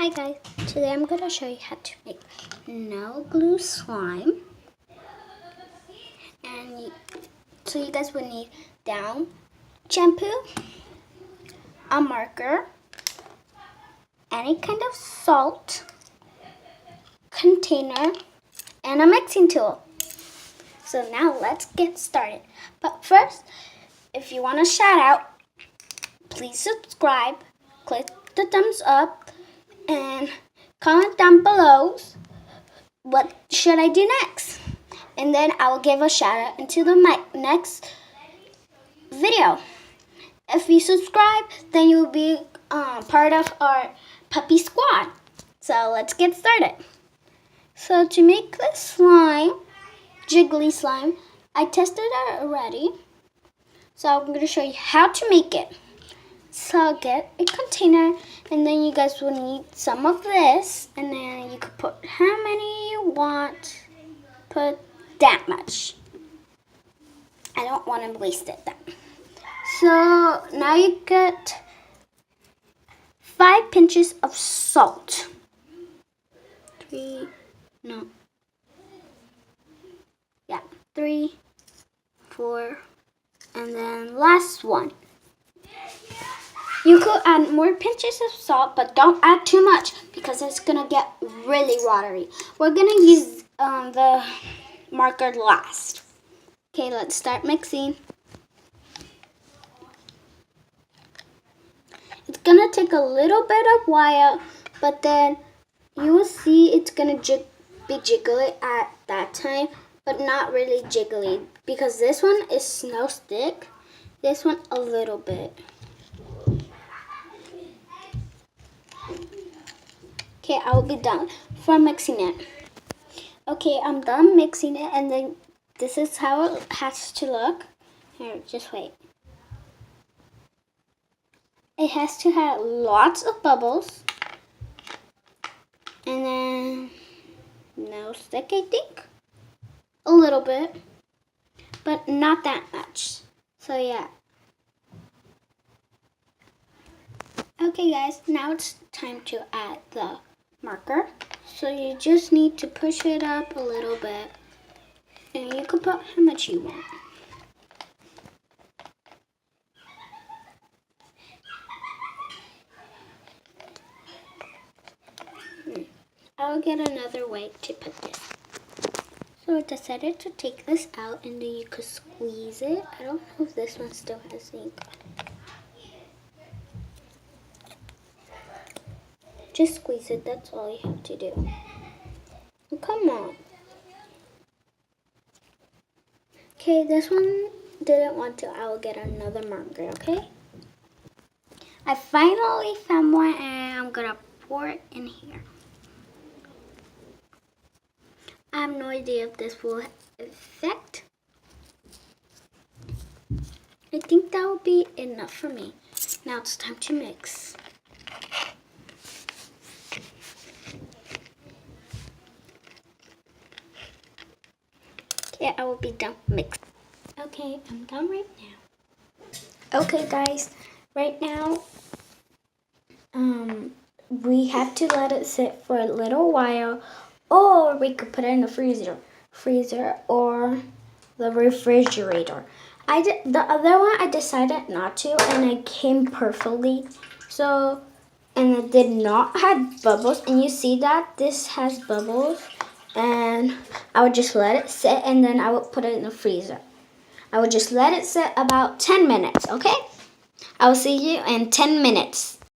Hi guys, today I'm going to show you how to make no glue slime. So you guys will need down shampoo, a marker, any kind of salt, container, and a mixing tool. So now let's get started. But first, if you want a shout out, please subscribe, click the thumbs up, and comment down below what should I do next. And then I will give a shout out into my next video. If you subscribe, then you will be part of our puppy squad. So let's get started. So to make this slime, jiggly slime, I tested it already. So I'm going to show you how to make it. So get a container, and then you guys will need some of this, and then you can put how many you want. Put that much. I don't want to waste it then. So now you get 5 pinches of salt. 3, 4, and then last one. You could add more pinches of salt, but don't add too much because it's going to get really watery. We're going to use the marker last. Okay, let's start mixing. It's going to take a little bit of while, but then you will see it's going to be jiggly at that time, but not really jiggly because this one is no stick. This one a little bit. Okay, I will be done for mixing it. Okay, I'm done mixing it, and then this is how it has to look. Here, just wait. It has to have lots of bubbles. And then no stick, I think. A little bit, but not that much. So yeah. Okay guys, now it's time to add the marker. So you just need to push it up a little bit, and you can put how much you want. I'll get another way to put this. So I decided to take this out, and then you could squeeze it. I don't know if this one still has ink. Just squeeze it, that's all you have to do. Oh, come on. Okay, this one didn't want to. I will get another marker, okay? I finally found one, and I'm gonna pour it in here. I have no idea if this will affect. I think that will be enough for me. Now it's time to mix. Okay, I will be done mixing. Okay, I'm done right now. Okay guys, right now we have to let it sit for a little while, or we could put it in the freezer or the refrigerator. The other one I decided not to, and it came perfectly. So, and it did not have bubbles, and you see that this has bubbles. And I would just let it sit, and then I would put it in the freezer. I would just let it sit about 10 minutes, okay? I will see you in 10 minutes.